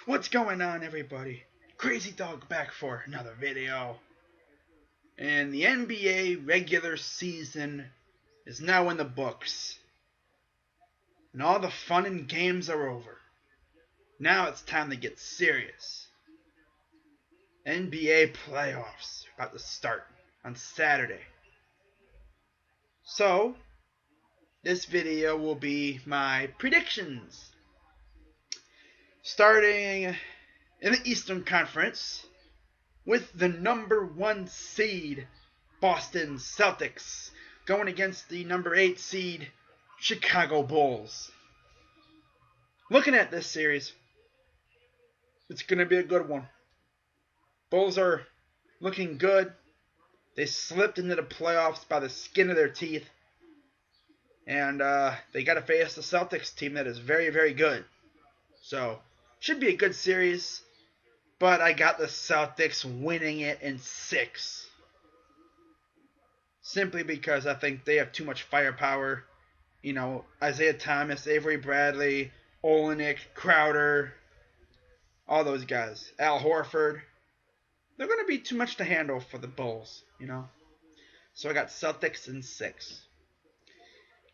What's going on, everybody? Crazy Dog back for another video. And the NBA regular season is now in the books. And all the fun and games are over. Now it's time to get serious. NBA playoffs are about to start on Saturday. So, this video will be my predictions. Starting in the Eastern Conference with the number 1 seed Boston Celtics going against the number 8 seed Chicago Bulls. Looking at this series, it's going to be a good one. Bulls are looking good. They slipped into the playoffs by the skin of their teeth. And they got to face the Celtics team that is very, very good. So, should be a good series. But I got the Celtics winning it in 6. Simply because I think they have too much firepower. You know, Isaiah Thomas, Avery Bradley, Olenek, Crowder, all those guys. Al Horford. They're going to be too much to handle for the Bulls, you know. So I got Celtics in 6.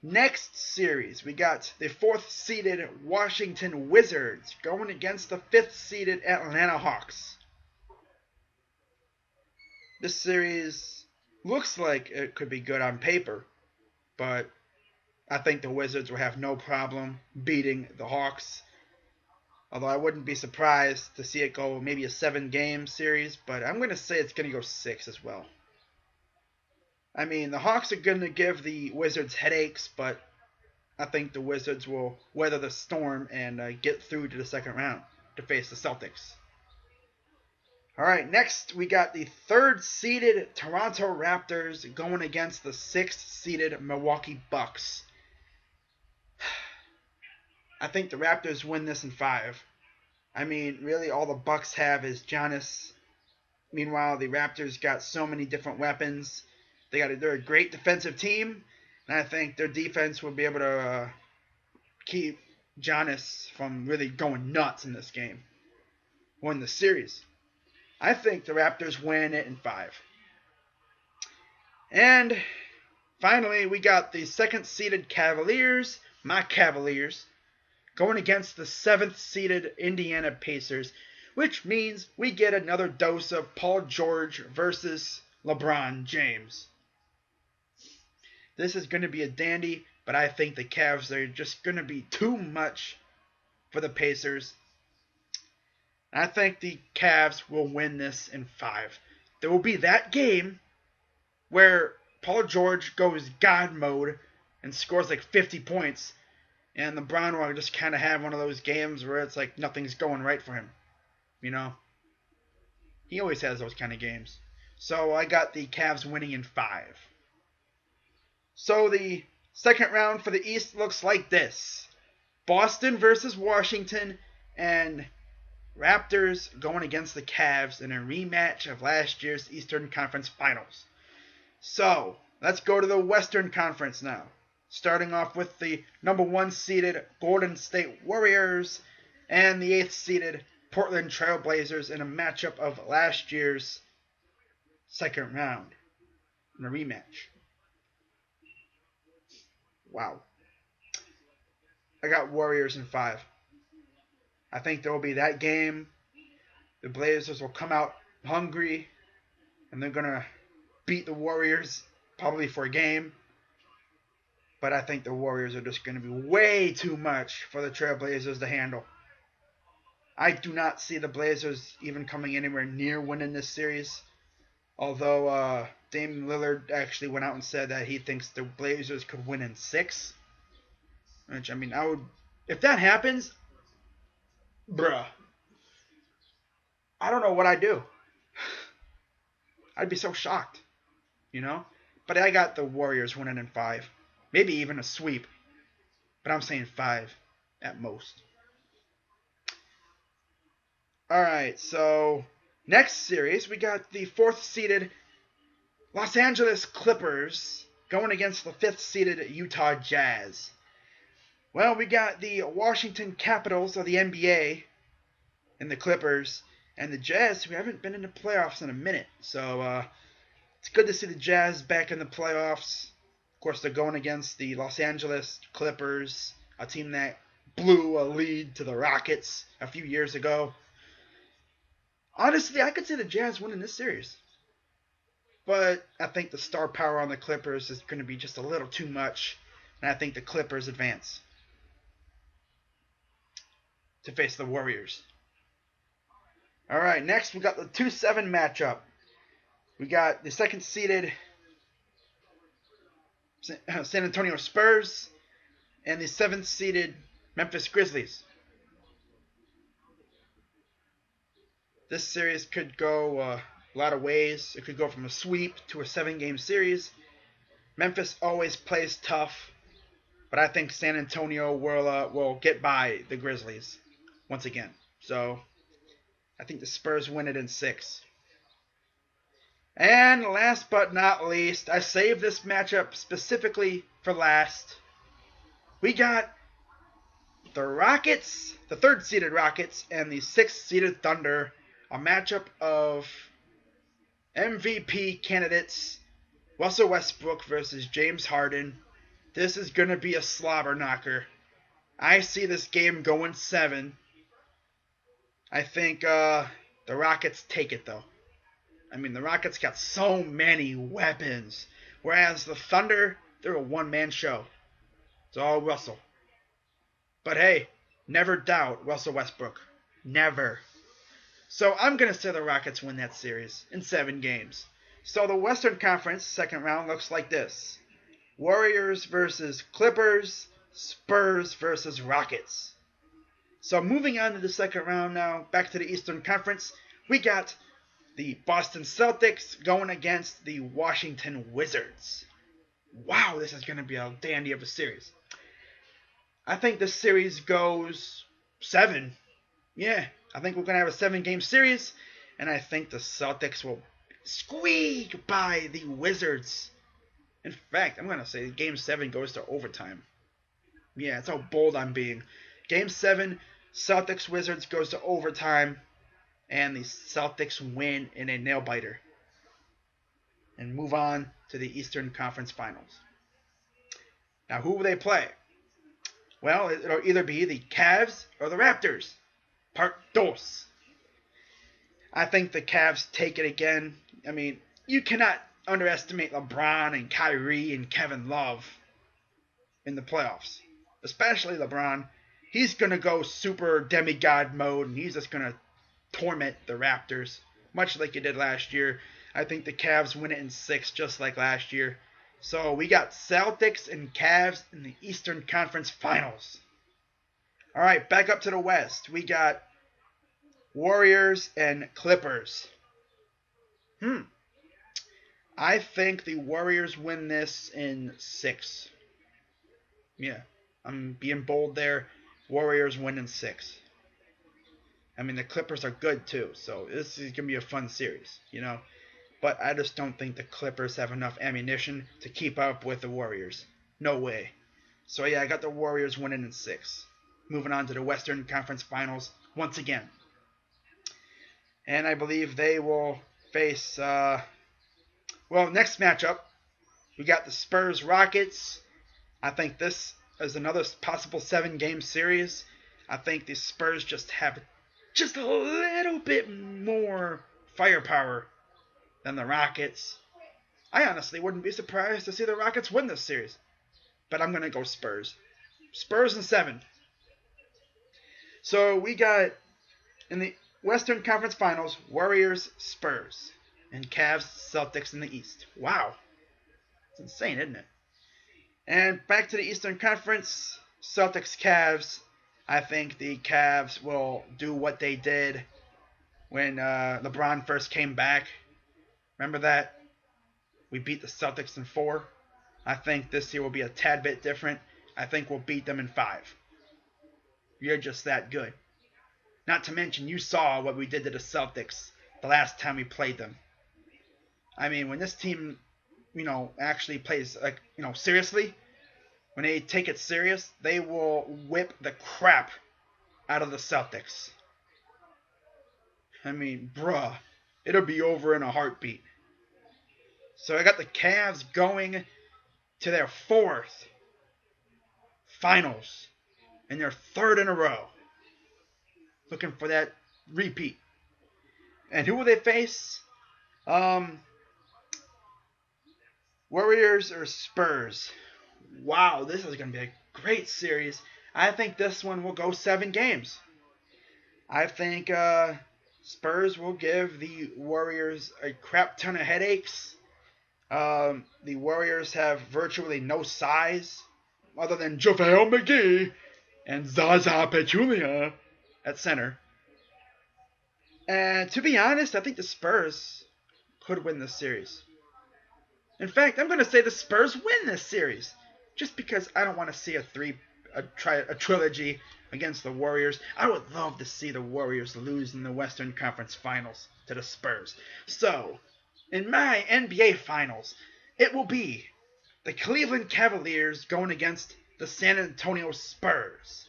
Next series, we got the 4th-seeded Washington Wizards going against the 5th-seeded Atlanta Hawks. This series looks like it could be good on paper, but I think the Wizards will have no problem beating the Hawks. Although I wouldn't be surprised to see it go maybe a 7-game series, but I'm going to say it's going to go 6 as well. I mean, the Hawks are going to give the Wizards headaches, but I think the Wizards will weather the storm and get through to the second round to face the Celtics. Alright, next we got the 3rd-seeded Toronto Raptors going against the 6th-seeded Milwaukee Bucks. I think the Raptors win this in 5. I mean, really all the Bucks have is Giannis. Meanwhile, the Raptors got so many different weapons. They're a great defensive team, and I think their defense will be able to keep Giannis from really going nuts in this game. Win the series. I think the Raptors win it in 5. And finally, we got the 2nd-seeded Cavaliers, my Cavaliers, going against the 7th-seeded Indiana Pacers, which means we get another dose of Paul George versus LeBron James. This is going to be a dandy, but I think the Cavs are just going to be too much for the Pacers. I think the Cavs will win this in 5. There will be that game where Paul George goes God mode and scores like 50 points, and LeBron will just kind of have one of those games where it's like nothing's going right for him. You know? He always has those kind of games. So I got the Cavs winning in 5. So the second round for the East looks like this. Boston versus Washington, and Raptors going against the Cavs in a rematch of last year's Eastern Conference Finals. So, let's go to the Western Conference now. Starting off with the number 1 seeded Golden State Warriors and the 8th seeded Portland Trail Blazers in a matchup of last year's second round in a rematch. Wow. I got Warriors in 5. I think there will be that game. The Blazers will come out hungry, and they're going to beat the Warriors probably for a game. But I think the Warriors are just going to be way too much for the Trailblazers to handle. I do not see the Blazers even coming anywhere near winning this series. Although Damian Lillard actually went out and said that he thinks the Blazers could win in 6. Which, I mean, if that happens, bruh, I don't know what I'd do. I'd be so shocked, you know? But I got the Warriors winning in 5. Maybe even a sweep. But I'm saying 5 at most. Alright, so next series, we got the 4th-seeded Los Angeles Clippers going against the 5th-seeded Utah Jazz. Well, we got the Washington Capitals of the NBA and the Clippers. And the Jazz, who haven't been in the playoffs in a minute. So it's good to see the Jazz back in the playoffs. Of course, they're going against the Los Angeles Clippers, a team that blew a lead to the Rockets a few years ago. Honestly, I could see the Jazz winning this series. But I think the star power on the Clippers is going to be just a little too much. And I think the Clippers advance to face the Warriors. All right, next we got the 2-7 matchup. We got the second-seeded San Antonio Spurs and the seventh-seeded Memphis Grizzlies. This series could go a lot of ways. It could go from a sweep to a 7-game series. Memphis always plays tough, but I think San Antonio will get by the Grizzlies once again. So I think the Spurs win it in 6. And last but not least, I saved this matchup specifically for last. We got the Rockets, the third-seeded Rockets, and the sixth-seeded Thunder. A matchup of MVP candidates, Russell Westbrook versus James Harden. This is going to be a slobber knocker. I see this game going 7. I think the Rockets take it, though. I mean, the Rockets got so many weapons. Whereas the Thunder, they're a one-man show. It's all Russell. But hey, never doubt Russell Westbrook. Never. So I'm going to say the Rockets win that series in 7 games. So the Western Conference second round looks like this. Warriors versus Clippers. Spurs versus Rockets. So moving on to the second round now, back to the Eastern Conference, we got the Boston Celtics going against the Washington Wizards. Wow, this is going to be a dandy of a series. I think this series goes 7. Yeah, I think we're going to have a 7-game series, and I think the Celtics will squeak by the Wizards. In fact, I'm going to say Game 7 goes to overtime. Yeah, that's how bold I'm being. Game 7, Celtics-Wizards goes to overtime, and the Celtics win in a nail-biter and move on to the Eastern Conference Finals. Now, who will they play? Well, it'll either be the Cavs or the Raptors. Part dos. I think the Cavs take it again. I mean, you cannot underestimate LeBron and Kyrie and Kevin Love in the playoffs. Especially LeBron. He's going to go super demigod mode, and he's just going to torment the Raptors, much like he did last year. I think the Cavs win it in 6, just like last year. So we got Celtics and Cavs in the Eastern Conference Finals. All right, back up to the West. We got Warriors and Clippers. I think the Warriors win this in 6. Yeah, I'm being bold there. Warriors win in 6. I mean, the Clippers are good too, so this is going to be a fun series, you know. But I just don't think the Clippers have enough ammunition to keep up with the Warriors. No way. So yeah, I got the Warriors winning in 6. Moving on to the Western Conference Finals once again. And I believe they will face, next matchup, we got the Spurs-Rockets. I think this is another possible 7-game series. I think the Spurs just have just a little bit more firepower than the Rockets. I honestly wouldn't be surprised to see the Rockets win this series. But I'm going to go Spurs. Spurs in 7. So we got in the Western Conference Finals, Warriors, Spurs, and Cavs, Celtics in the East. Wow. It's insane, isn't it? And back to the Eastern Conference, Celtics, Cavs. I think the Cavs will do what they did when LeBron first came back. Remember that? We beat the Celtics in 4. I think this year will be a tad bit different. I think we'll beat them in 5. You're just that good. Not to mention, you saw what we did to the Celtics the last time we played them. I mean, when this team, actually plays, seriously, when they take it serious, they will whip the crap out of the Celtics. I mean, bruh, it'll be over in a heartbeat. So I got the Cavs going to their 4th finals and their 3rd in a row. Looking for that repeat. And who will they face? Warriors or Spurs? Wow, this is going to be a great series. I think this one will go 7 games. I think Spurs will give the Warriors a crap ton of headaches. The Warriors have virtually no size other than JaVale McGee and Zaza Pachulia at center. And to be honest, I think the Spurs could win this series. In fact, I'm going to say the Spurs win this series, just because I don't want to see a trilogy against the Warriors. I would love to see the Warriors lose in the Western Conference Finals to the Spurs. So, in my NBA Finals, it will be the Cleveland Cavaliers going against the San Antonio Spurs.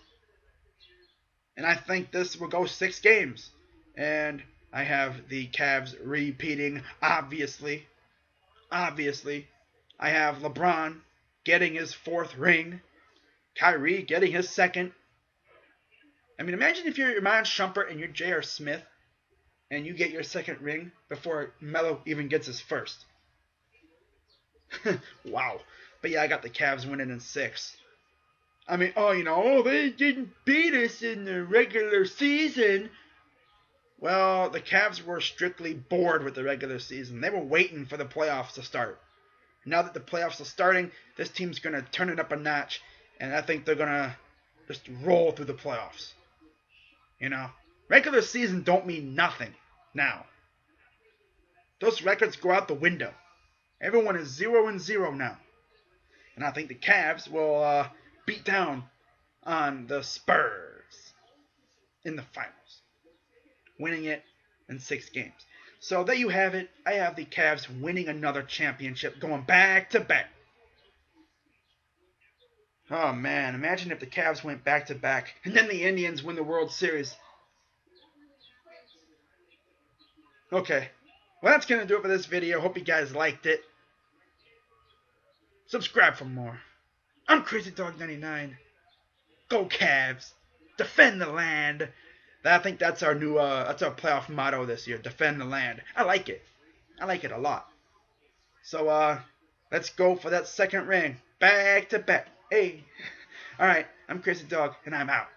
And I think this will go 6 games. And I have the Cavs repeating, obviously. I have LeBron getting his 4th ring. Kyrie getting his 2nd. I mean, imagine if you're Iman Shumpert and you're J.R. Smith and you get your 2nd ring before Melo even gets his 1st. Wow. But yeah, I got the Cavs winning in 6. I mean, they didn't beat us in the regular season. Well, the Cavs were strictly bored with the regular season. They were waiting for the playoffs to start. Now that the playoffs are starting, this team's going to turn it up a notch, and I think they're going to just roll through the playoffs. Regular season don't mean nothing now. Those records go out the window. Everyone is 0-0 now. And I think the Cavs will beat down on the Spurs in the finals, winning it in 6 games. So there you have it. I have the Cavs winning another championship, going back to back. Oh man, imagine if the Cavs went back to back and then the Indians win the World Series. Okay, well that's going to do it for this video. Hope you guys liked it. Subscribe for more. I'm CrazyDog99. Go Cavs. Defend the land. I think that's our new that's our playoff motto this year. Defend the land. I like it. I like it a lot. So let's go for that 2nd ring. Back to back. Hey. Alright, I'm Crazy Dog and I'm out.